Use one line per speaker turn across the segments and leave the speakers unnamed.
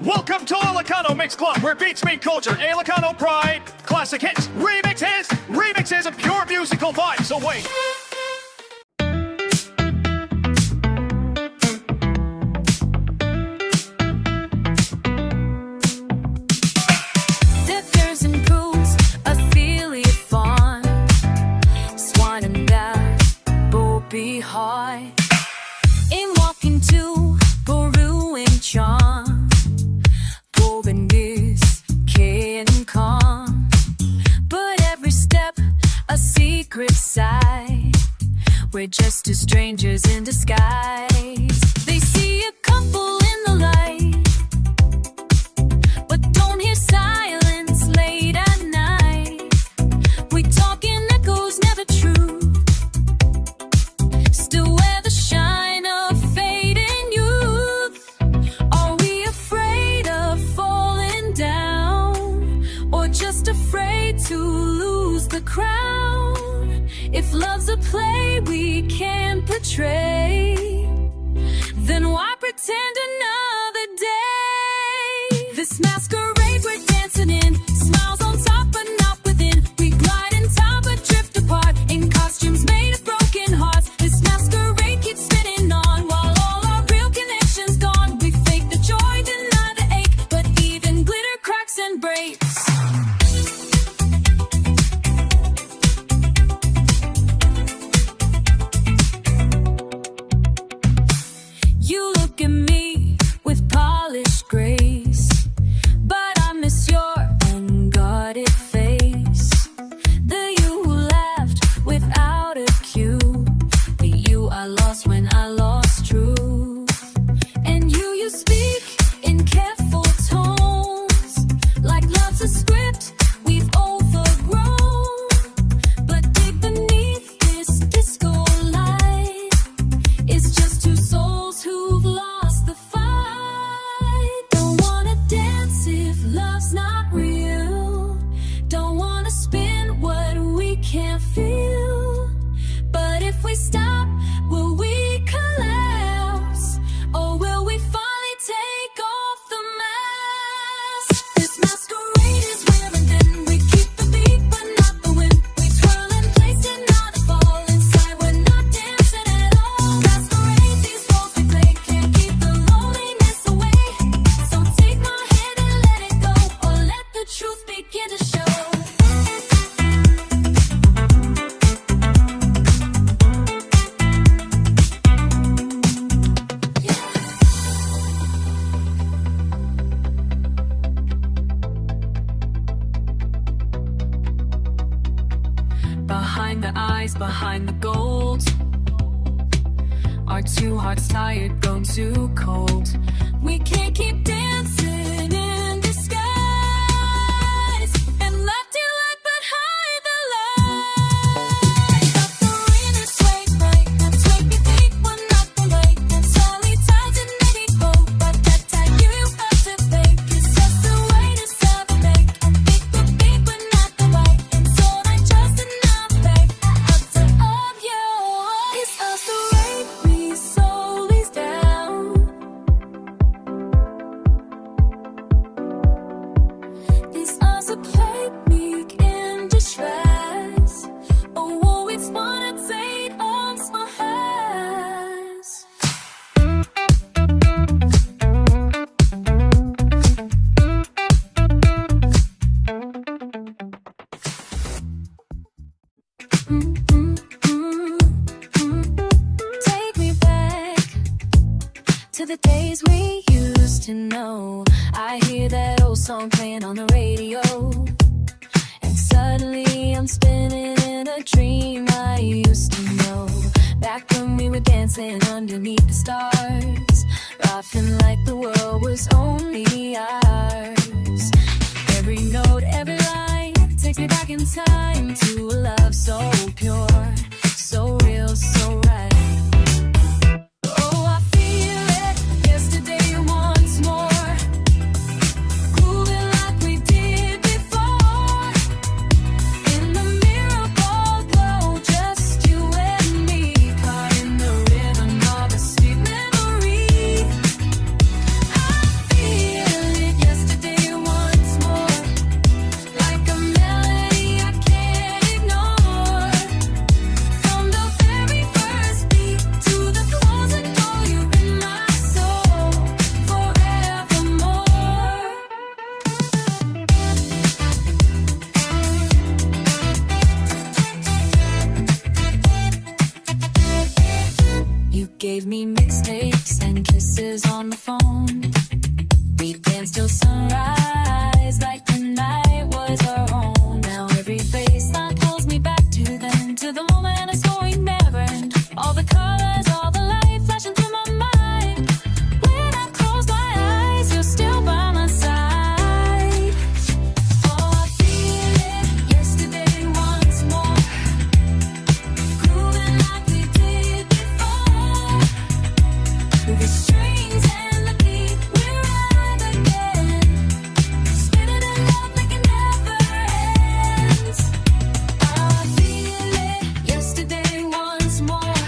Welcome to Ilocano Mix Club, where beats meet culture, Ilocano pride, classic hits, remixes, and pure musical vibes. So wait.
Dippers and pools, a silly fun. Swan and that, Bobby High. In walking to Boru and Chong. Boben is K and Kong. But every step, a secret side. We're just two strangers in disguise. They see a couple in the light, but don't hear silence late at night. We talk in echoes, never true. Still wear the shine of fading youth. Are we afraid of falling down, or just afraid to lose the crown? If love's a play we can't portray, then why pretend another day? This masquerade we're dancing in, smiles on top but not within. We glide in time but drift apart, in costumes made of broken hearts. This masquerade keeps spinning on, while all our real connections gone. We fake the joy, deny the ache, but even glitter cracks and breaks. You look at me with polished grace, but I miss your unguarded face. The you who laughed without a cue, the you I lost when I lost truth. And you speak in careful tones, like love's a script we've overgrown. But deep beneath this disco light is just two souls who've lost the fight. Don't wanna dance if love's not real. Don't wanna spin what we can't feel. But if we stop, will we collapse? Or will we finally take off the mask? This masquerade is wearing thin. We keep the beat but not the wind. We twirl in place and not a fall. Inside we're not dancing at all. Masquerade, these roles we play can't keep the loneliness away. So take my hand and let it go, or let the truth begin to show. Behind the eyes, behind the gold, our two hearts tired, grown too cold. We can't keep dancing in disguise, and left you like behind the light. Got the rain and sway right, and sway me think we're not the right. And slowly ties and maybe hope, but that time you have to fake. It's just a way to celebrate, and think the beat but not the right. And so I just enough back after of you. It's us the rate we slowly down. It's us a play meek in distress. Oh, it's wanna take off my hands. Take me back to the days we used to know. I hear that old song playing on the radio, and suddenly I'm spinning in a dream I used to know. Back when we were dancing underneath the stars, laughing like the world was only ours. Every note, every line takes me back in time to a love so pure, so real, so right. Oh, I feel it, yesterday once more, grooving like we did before. In the mirror ball glow, just you and me, caught in the rhythm of a sweet memory. I feel sunrise, like the night was our own. Now every baseline pulls me back to then, to the moment it's going never end. All the colors, all the light flashing through my mind. When I close my eyes, you're still by my side. Oh, I feel it, yesterday once more, grooving like we did before. With the strings and the beat, we're alive again, spinning in love like it never ends. I feel it, yesterday once more,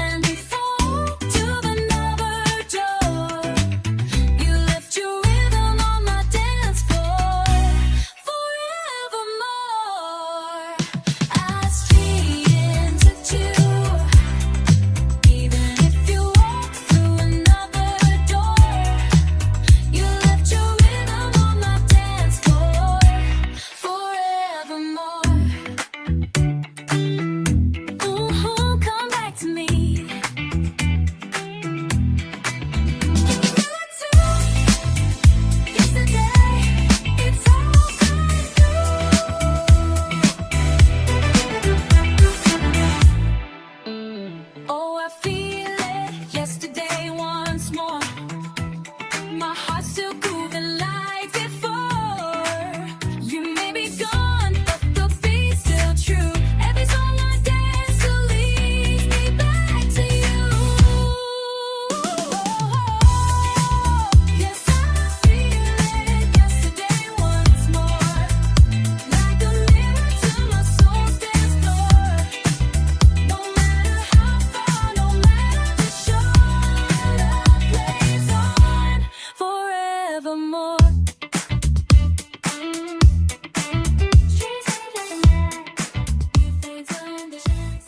and we fall to another door. You left your rhythm on my dance floor, forevermore. I strayed into you, even if you walk through another door. You left your rhythm on my dance floor, forevermore. Come back to me. Can you feel it too? Yesterday, it's all coming through. Oh, I feel it, yesterday once more. My heart's still grooving like before. You may be gone, but the beat's still true. Every song I dance to leads me back to you. Yes, I feel it, yesterday once more, like a mirror to my soul's dance floor. No matter how far, no matter the shore, love plays on forevermore. Streets of the night, you fade to the shining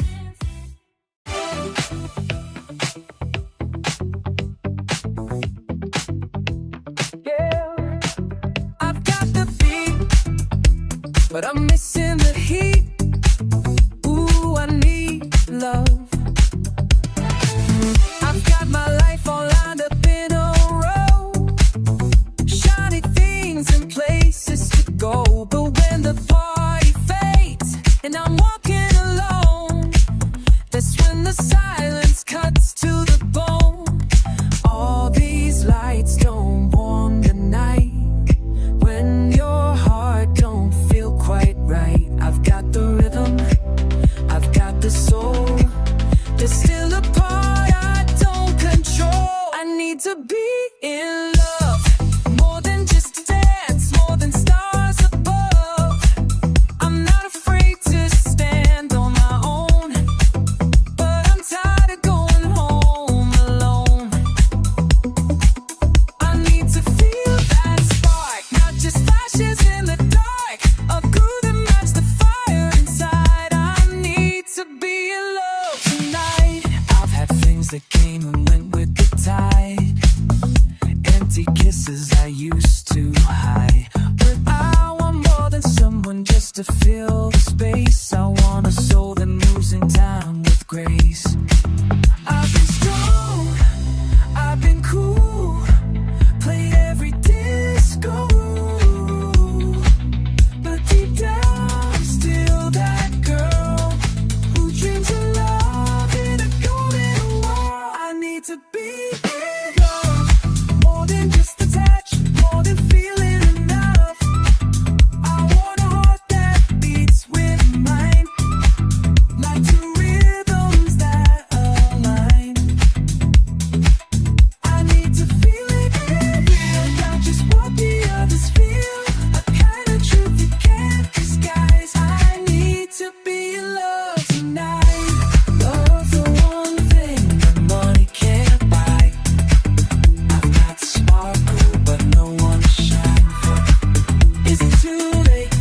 I've got the beat, but I'm missing the heat. Ooh, I need love. I've got my life all lined up in a row, shiny things and places to go. But when the party fades and I'm walking alone, that's when the silence cuts to the bone. All these lights don't warm the night when your heart don't feel quite right. I've got the rhythm, I've got the soul. There's still a part I don't control. I need to be in love, more than just a dance, more than stars above. I'm not afraid to stand on my own, but I'm tired of going home alone. I need to feel that spark, not just flashes in the dark, a groove that match the fire inside. I need to be in love tonight. I've had things that came and went with the tide, empty kisses I used to hide. But I want more than someone just to fill the space. I want a soul that moves in time with grace. I've been strong, I've been cool, played every disco, but deep down I'm still that girl who dreams of love in a golden world. I need to be in love, more than just attached, more than feeling enough. I want a heart that beats with mine, like two rhythms that align. I need to feel it real, not just what the others feel, a kind of truth you can't disguise. I need to be in love tonight. Love's the one thing that money can't buy. I've got the sparkle, but no one to shine for. Is it too late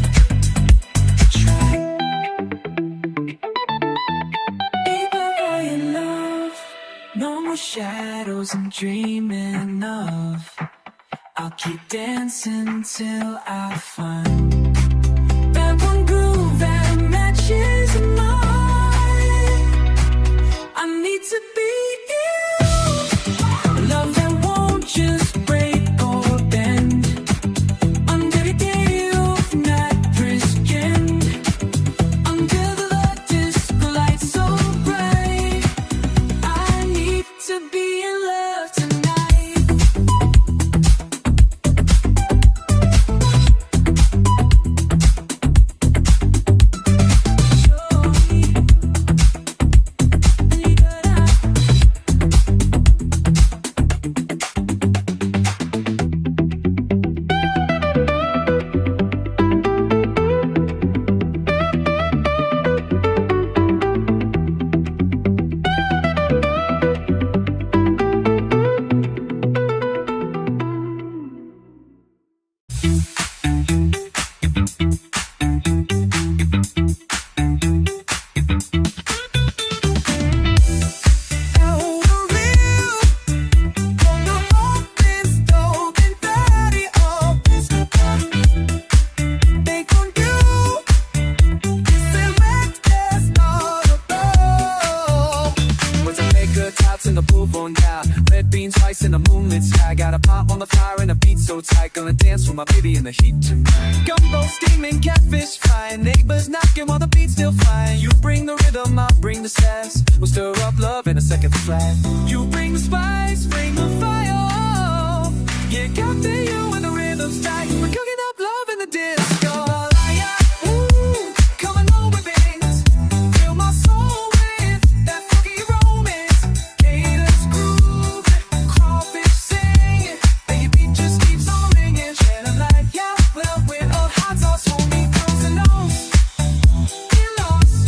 to try? Even though you love, no more shadows I'm dreaming of. I'll keep dancing till I find that one groove that matches mine. I need to be you, love that won't just break or bend. so tight, gonna dance with my baby in the heat tonight. Gumbo steaming, catfish frying, neighbors knocking while the beat's still flying. You bring the rhythm, I'll bring the sass. We'll stir up love in a second flat. You bring the spice, bring the fire. Yeah, captain, you and the rhythm's tight. We're cooking up love in the disco. Ooh, coming over this. Fill my soul with that funky romance. Gators groove, crawfish sing. The beat just keeps on ringing. Shed a light, yeah, well, we're all hot sauce, homie, girls and lows. Get lost.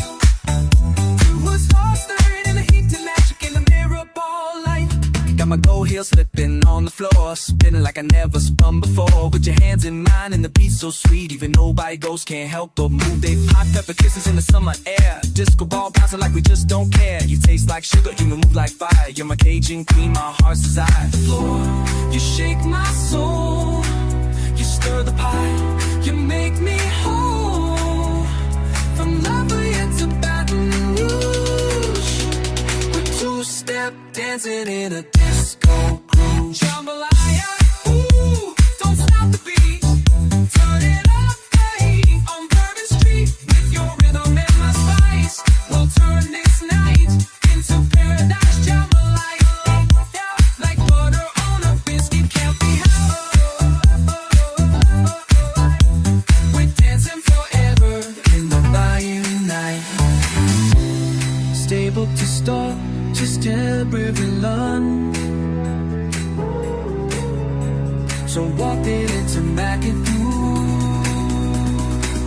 Do a star stirring in the heat to magic in the mirror ball light. Got my gold heel slipping on the floor, spinning like I never spun before. Put your hands in mine and the beat's so sweet, even nobody goes can't help but move. They hot pepper kisses in the summer air, disco ball bouncing like we just don't care. You taste like sugar, you move like fire. You're my Cajun queen, my heart's desire. The floor, you shake my soul, you stir the pot, you make me whole. From Lafayette to Baton Rouge, we're two-step dancing in a disco groove. Jambalaya, ooh, don't stop the beat. Turn it up, hey, on Bourbon Street. With your rhythm and my spice, we'll turn this night into paradise. Jambalaya, like butter on a biscuit, can't be held. We're dancing forever in the bayou night. Stable to start, just every lunch. So walk it into McAdoo.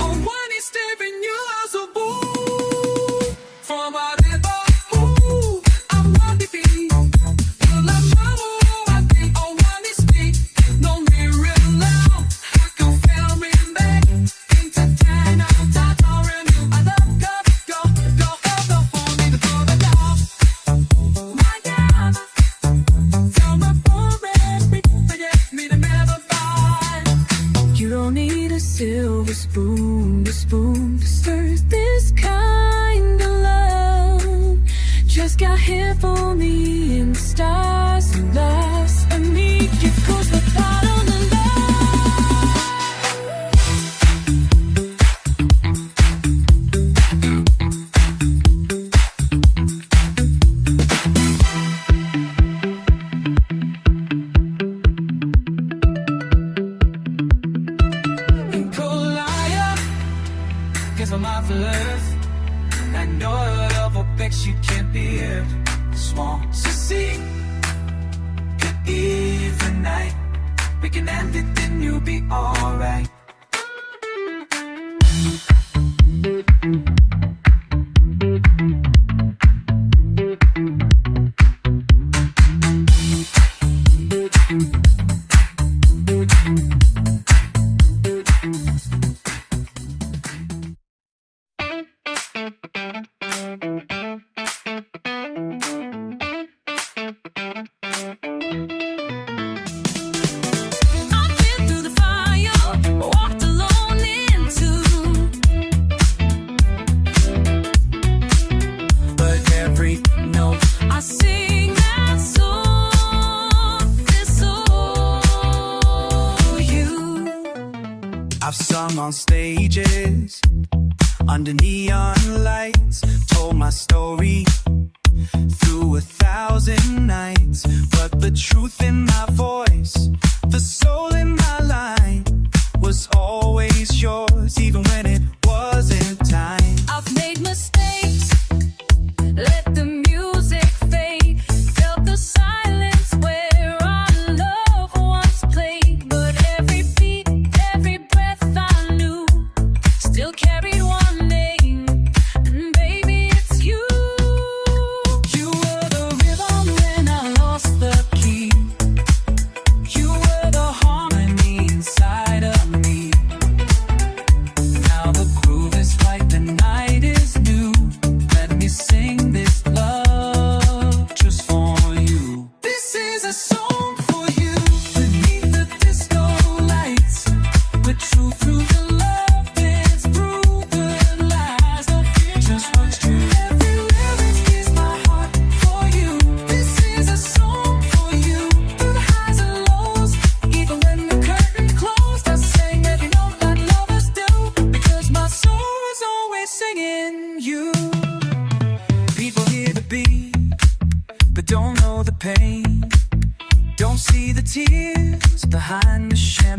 On one is staring you as a boo. From a river, ooh, I want to be. You love trouble, I think I want to speak. No mirror loud, I can feel me back. Into time, I'm tired, I love go for me to throw the dog. My God, tell me for me, forget me to never buy. You don't need a silver spoon to serve this kind of love. Just got here for me in the stars and lost. I need you 'cause the bottom of guess I'm out for love. I know your love affects you can't be here. Small to see. Good evening night. We can end it, then you'll be alright. I've sung on stages, under neon lights, told my story through 1,000 nights. But the truth in my voice, the soul in my line, was always yours, even when it wasn't time.
I've made mistakes, let the music fade. Felt the silence where our love once played. But every beat, every breath I knew still carried one name, and baby, it's you. You were the rhythm when I lost the key. You were the harmony inside of me. Now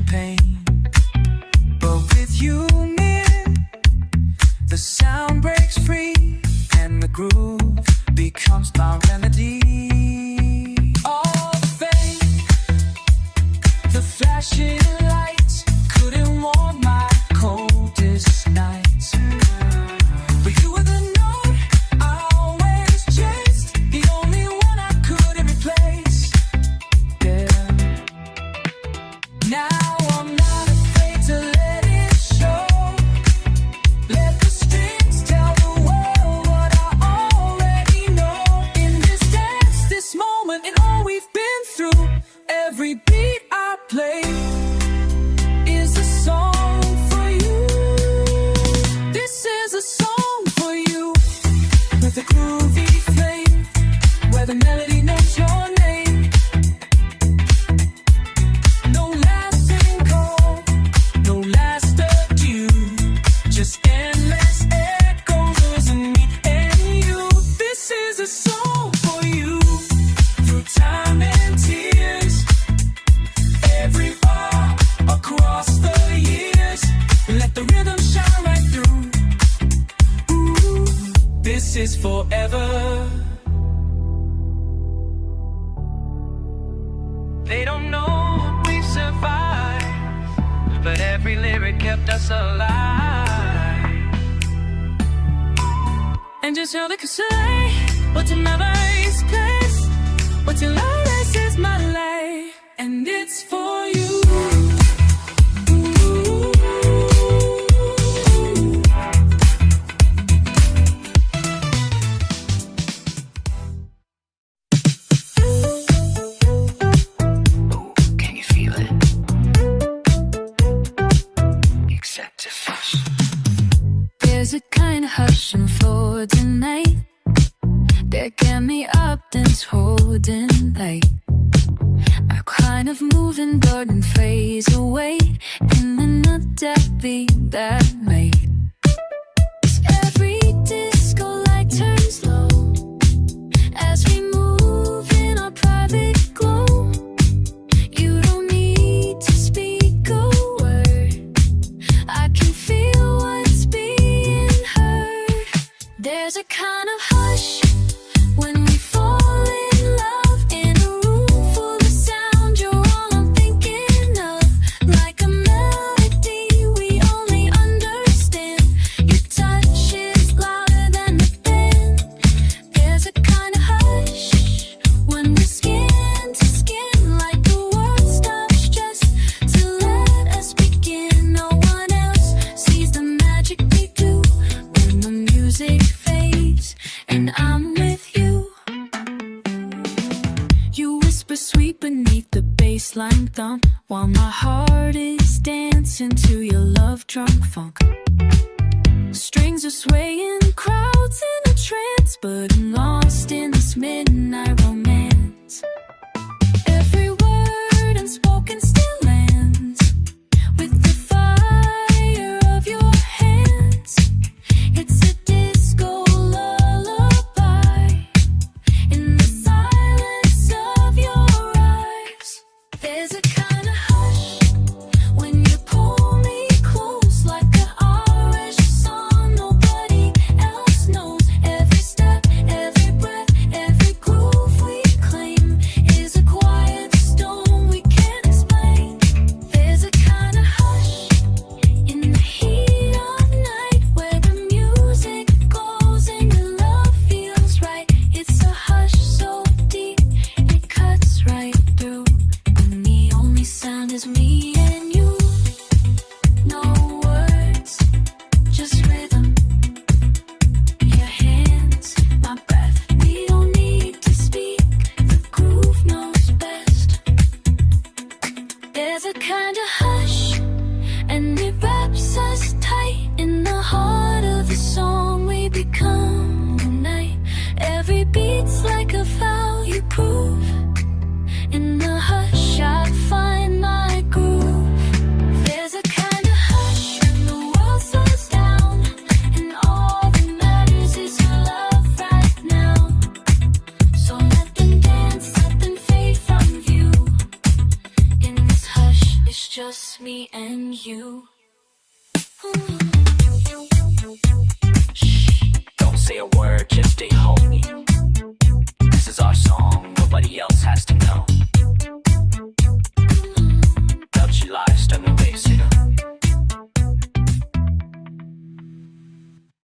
pain. But with you near, the sound breaks free, and the groove becomes my remedy. All fake, the flashing lights couldn't warm my coldest nights. But you were the note I always chased, the only one I couldn't replace. Yeah. Now I'm not afraid to let it show. Let the strings tell the world what I already know. In this dance, this moment, and all we've been through, every beat I play is a song for you. This is a song for you. With the groovy flame, where the melody knows your name. No lasting call, no last adieu, just endless echoes of me and you. This is a song for you. Through time and tears, every bar across the years, let the rhythm shine right through. Ooh, this is forever. They don't know we survived, but every lyric kept us alive. And just how they could say, what's in my voice, place, what's in my race is my life, and it's for you. Can you feel it? Excessive hush.
There's a kind of hush and floor tonight that get me up and holding light. A kind of moving burden fades away in another beat that made. Every disco light turns low as we move in our private glow. You don't need to speak a word, I can feel what's being heard. There's a kind of hush when we fall in love in a room full of sound. You're all I'm thinking of, like a melody we only understand. Your touch is louder than the band. There's a kind of hush when we're skin to skin, like the world stops just to let us begin. No one else sees the magic we do when the music fades and I'm with you. You whisper sweet beneath the bassline thump, while my heart is dancing to your love drunk funk. Strings are swaying, crowds in a trance, but I'm lost in this midnight romance. Every word unspoken still lands with the fire of your hands. It's a disco lullaby in the silence of your eyes. There's a kind of hush when you pull me close, like an Irish song nobody else knows. Every step, every breath, every groove we claim is a quiet stone we can't explain. There's a kind of hush in the heat of night, where the music goes and your love feels right. It's a hush so deep it cuts right through, and the only sound is me and you. No words, just rhythm. Your hands, my breath. We don't need to speak, the groove knows best. There's a kind of hush, and it wraps us tight in the heart of the song we become tonight. Every beat's like a vow you prove. In the hush I find my groove. There's a kind of hush when the world slows down, and all that matters is your love right now. So let them dance, let them fade from view. In this hush, it's just me me and you.
Don't say a word, just stay homie. This is our song, nobody else has to know.